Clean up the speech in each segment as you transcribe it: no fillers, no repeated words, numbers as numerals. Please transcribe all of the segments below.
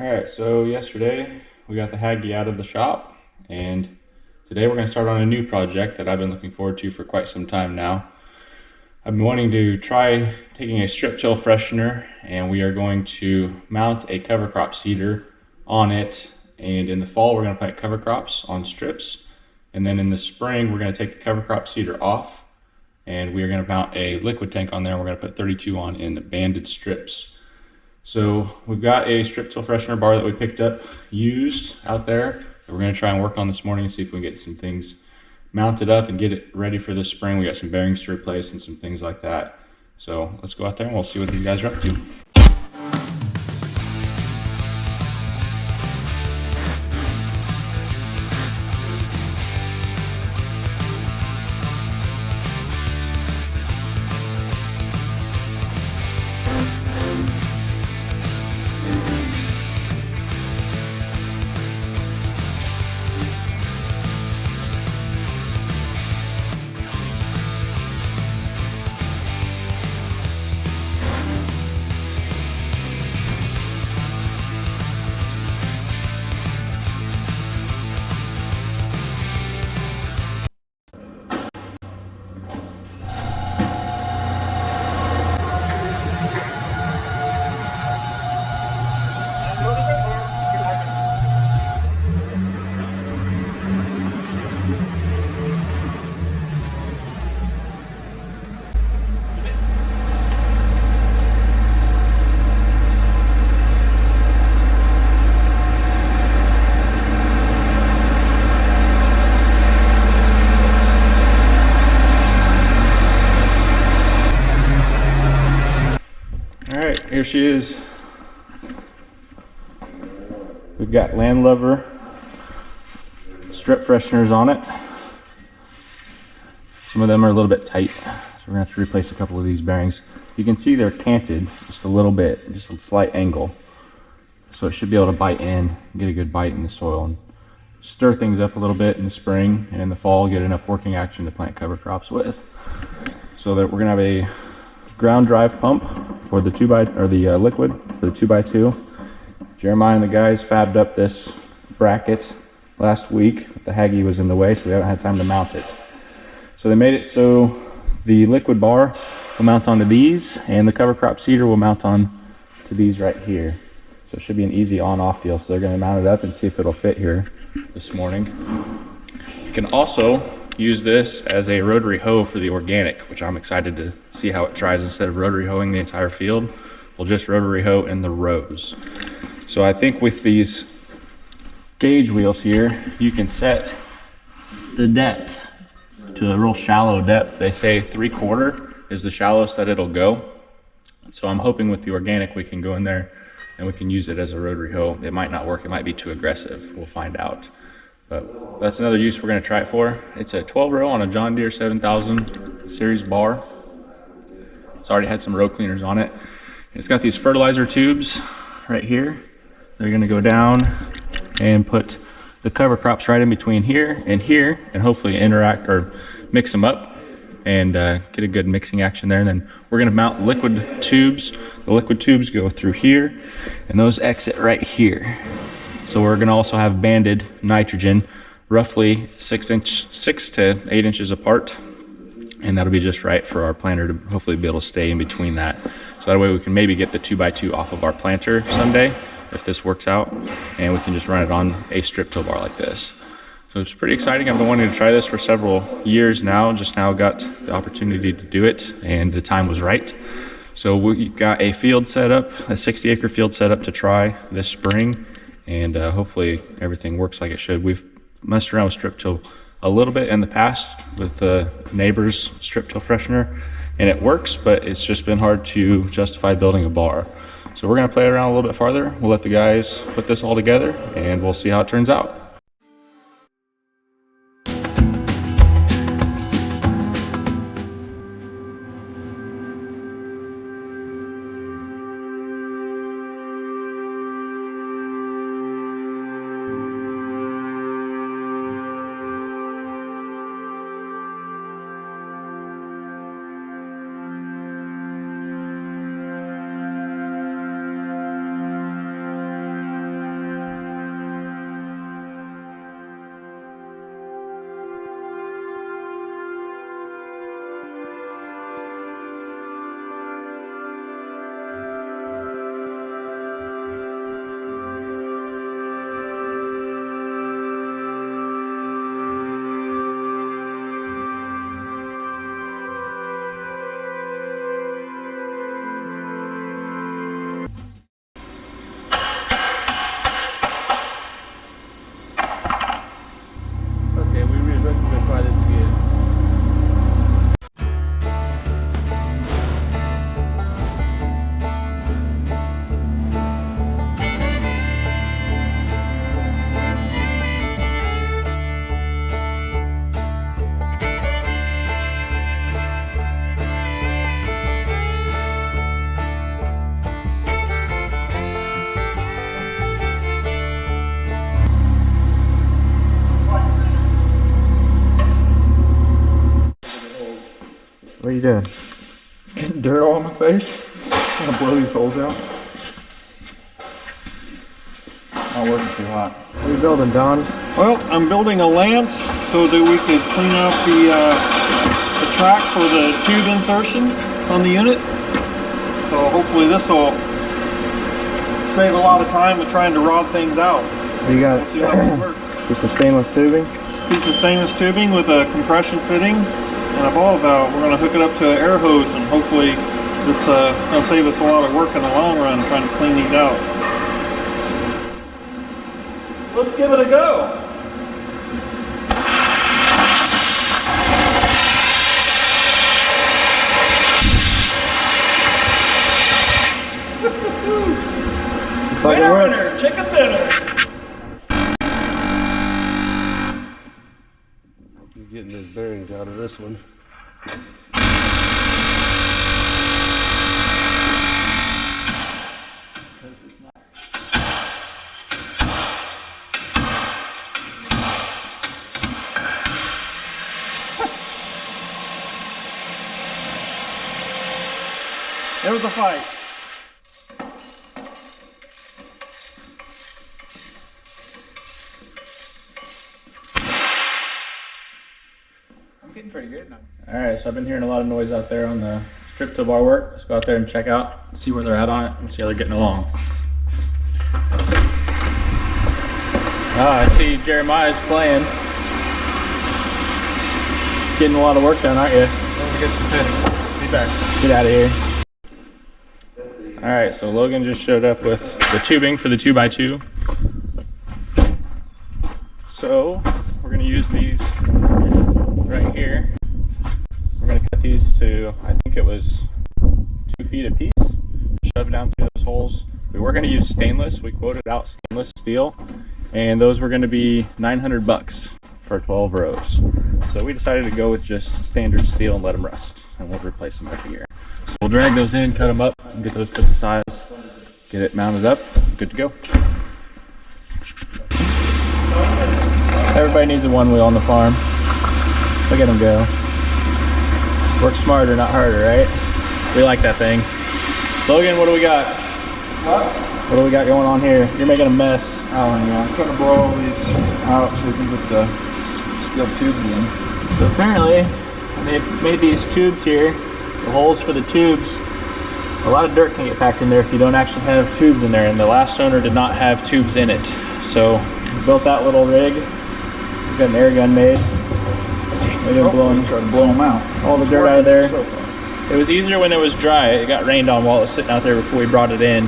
Alright, so yesterday we got the Haggy out of the shop, and today we're going to start on a new project that I've been looking forward to for quite some time now. I've been wanting to try taking a strip till freshener, and we are going to mount a cover crop seeder on it, and in the fall we're going to plant cover crops on strips, and then in the spring we're going to take the cover crop seeder off, and we are going to mount a liquid tank on there, and we're going to put 32 on in banded strips. So we've got a strip till freshener bar that we picked up used out there that we're going to try and work on this morning and see if we can get some things mounted up and get it ready for this spring. We got some bearings to replace and some things like that. So let's go out there and we'll see what these guys are up to. Alright, here she is. We've got Landlover strip fresheners on it. Some of them are a little bit tight, so we're going to have to replace a couple of these bearings. You can see they're canted just a little bit, just a slight angle. So it should be able to bite in, get a good bite in the soil, and stir things up a little bit in the spring, and in the fall get enough working action to plant cover crops with. So that we're going to have a ground drive pump for the liquid for the 2x2. Jeremiah and the guys fabbed up this bracket last week. The Haggy was in the way, so we haven't had time to mount it. So they made it so the liquid bar will mount onto these, and the cover crop seeder will mount on to these right here. So it should be an easy on-off deal. So they're going to mount it up and see if it'll fit here this morning. You can also use this as a rotary hoe for the organic, which I'm excited to see how it tries. Instead of rotary hoeing the entire field, we'll just rotary hoe in the rows. So I think with these gauge wheels here, you can set the depth to a real shallow depth. They say 3/4 is the shallowest that it'll go. So I'm hoping with the organic we can go in there and we can use it as a rotary hoe. It might not work, it might be too aggressive. We'll find out. But that's another use we're going to try it for. It's a 12 row on a John Deere 7000 series bar. It's already had some row cleaners on it. It's got these fertilizer tubes right here. They're going to go down and put the cover crops right in between here, and hopefully interact or mix them up and get a good mixing action there. And then we're going to mount liquid tubes. The liquid tubes go through here, and those exit right here. So we're going to also have banded nitrogen, roughly 6 to 8 inches apart, and that'll be just right for our planter to hopefully be able to stay in between that. So that way we can maybe get the 2x2 off of our planter someday, if this works out, and we can just run it on a strip till bar like this. So it's pretty exciting. I've been wanting to try this for several years now, just now got the opportunity to do it, and the time was right. So we got a field set up, a 60-acre field set up to try this spring, and hopefully everything works like it should. We've messed around with strip till a little bit in the past with the neighbor's strip till freshener, and it works, but it's just been hard to justify building a bar. So we're going to play it around a little bit farther. We'll let the guys put this all together, and we'll see how it turns out. you doing? Getting dirt all on my face. I'm gonna blow these holes out. Not working too hot. What are you building, Don? Well, I'm building a lance so that we could clean out the track for the tube insertion on the unit. So hopefully this will save a lot of time with trying to rod things out. You got We'll see how it works. just some stainless tubing? Piece of stainless tubing with a compression fitting and a ball valve. We're going to hook it up to an air hose, and hopefully this is going to save us a lot of work in the long run trying to clean these out. Let's give it a go. Looks like Winner, it works. winner, chicken dinner. You're getting those bearings out of this one. It was a fight. I'm getting pretty good now. Alright, so I've been hearing a lot of noise out there on the strip to bar work. Let's go out there and check out, see where they're at on it, and see how they're getting along. Ah, I see Jeremiah's playing. Getting a lot of work done, aren't you? Let's get some fitting. Be back. Get out of here. Alright, so Logan just showed up with the tubing for the 2x2. So, we're going to use these right here. We're going to cut these to, I think it was 2 feet a piece. Shove it down through those holes. We were going to use stainless. We quoted out stainless steel. And those were going to be $900 for 12 rows. So we decided to go with just standard steel and let them rust. And we'll replace them every year. So we'll drag those in, cut them up, and get those put to size. Get it mounted up. Good to go. Everybody needs a one wheel on the farm. Look at them go. Work smarter, not harder, right? We like that thing. Logan, what do we got? What do we got going on here? You're making a mess. Oh yeah, I'm trying to blow all these out so we can put the steel tubes in. So apparently, when they made these tubes here, the holes for the tubes, a lot of dirt can get packed in there if you don't actually have tubes in there, and the last owner did not have tubes in it. So we built that little rig. We got an air gun made. We've been blowing, Try to blow them out. all the dirt out of there. So far. It was easier when it was dry. It got rained on while it was sitting out there before we brought it in.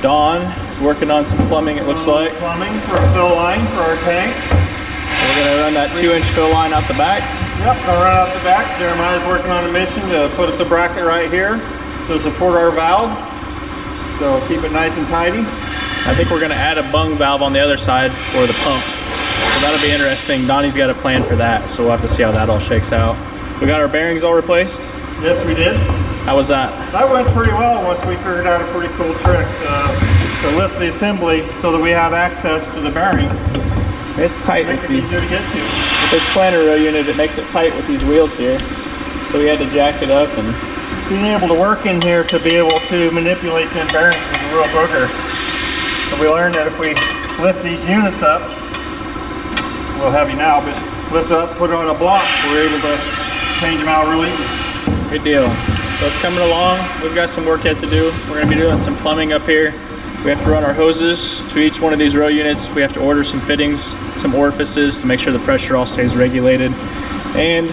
Dawn is working on some plumbing, it looks like. Plumbing for a fill line for our tank. We're gonna run that 2-inch fill line out the back. Yep, gonna run out the back. Jeremiah's working on a mission to put us a bracket right here to support our valve. So keep it nice and tidy. I think we're gonna add a bung valve on the other side for the pump. So that'll be interesting. Donnie's got a plan for that, so we'll have to see how that all shakes out. We got our bearings all replaced. Yes, we did. How was that? That went pretty well once we figured out a pretty cool trick to lift the assembly so that we have access to the bearings. It's tight Make with it easier to get to. this planter row unit. It makes it tight with these wheels here. So we had to jack it up, and Being able to work in here to be able to manipulate them bearings is a real booger. So we learned that if we lift these units up, a little heavy now, but lift up, put it on a block, we're able to change them out really easy. good deal. So it's coming along. We've got some work yet to do. We're gonna be doing some plumbing up here. We have to run our hoses to each one of these row units. We have to order some fittings, some orifices to make sure the pressure all stays regulated. And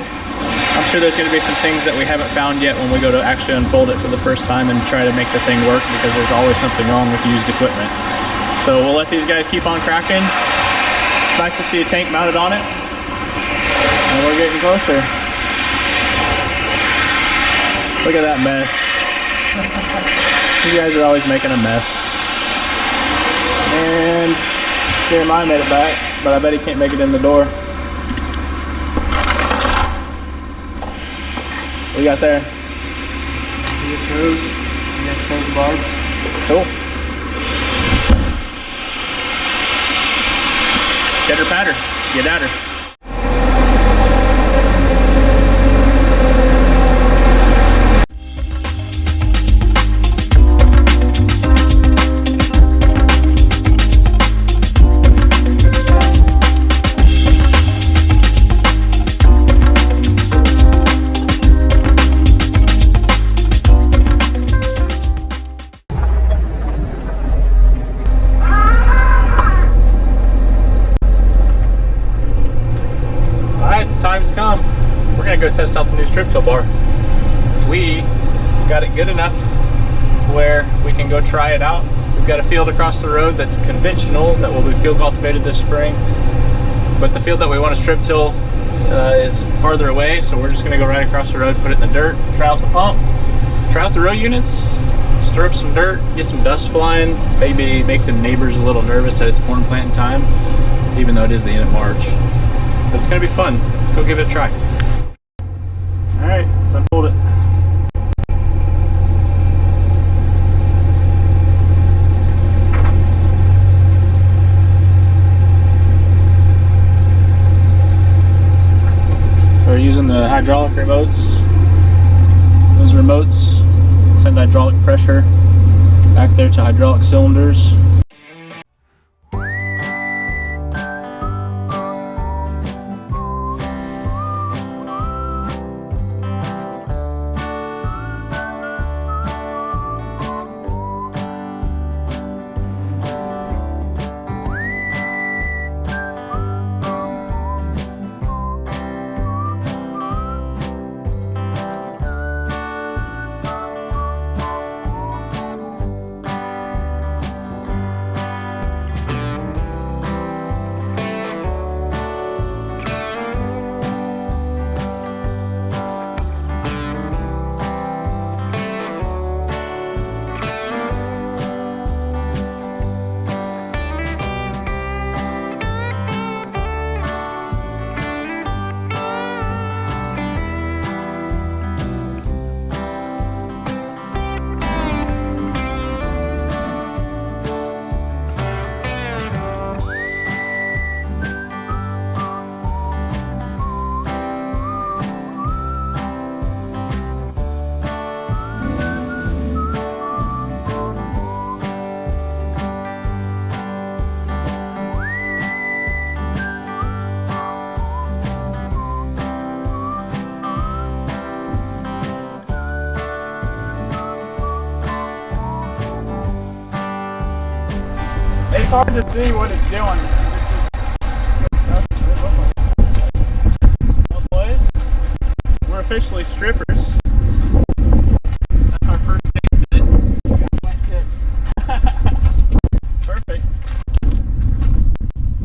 I'm sure there's gonna be some things that we haven't found yet when we go to actually unfold it for the first time and try to make the thing work, because there's always something wrong with used equipment. So we'll let these guys keep on cracking. It's nice to see a tank mounted on it. And we're getting closer. Look at that mess. You guys are always making a mess. And Jeremiah made it back, but I bet he can't make it in the door. What you got there? VHOs barbs. Cool. Get her patter. Get at her. strip till bar. We got it good enough to where we can go try it out. We've got a field across the road that's conventional that will be field cultivated this spring, but the field that we want to strip till is farther away, so we're just going to go right across the road, put it in the dirt, try out the pump, try out the row units, stir up some dirt, get some dust flying, maybe make the neighbors a little nervous that it's corn planting time, even though it is the end of March. But it's going to be fun. Let's go give it a try. All right, let's unfold it. We're using the hydraulic remotes. Those remotes send hydraulic pressure back there to hydraulic cylinders. It's hard to see what it's doing. Well, boys, we're officially strippers. That's our first taste of it. We got wet tips. Perfect.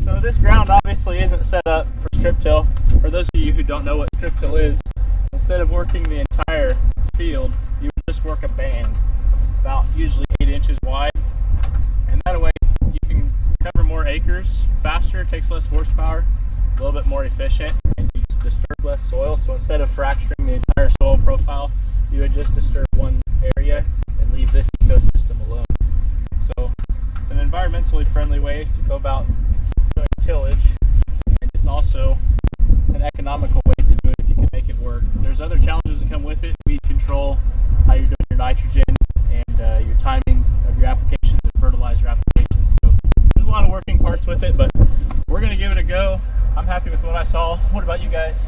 So this ground obviously isn't set up for strip till. For those of you who don't know what strip till is, instead of working the entire field, you would just work a band, about usually 8 inches wide, and that way cover more acres faster, takes less horsepower, a little bit more efficient, and you disturb less soil. So instead of fracturing the entire soil profile, you would just disturb one area and leave this ecosystem alone. So it's an environmentally friendly way to go about doing tillage, and it's also an economical way to do it if you can make it work. There's other challenges that come with it. Weed control, how you're doing your nitrogen, and your timing of your applications and fertilizer applications. A lot of working parts with it, but we're going to give it a go. I'm happy with what I saw. What about you guys?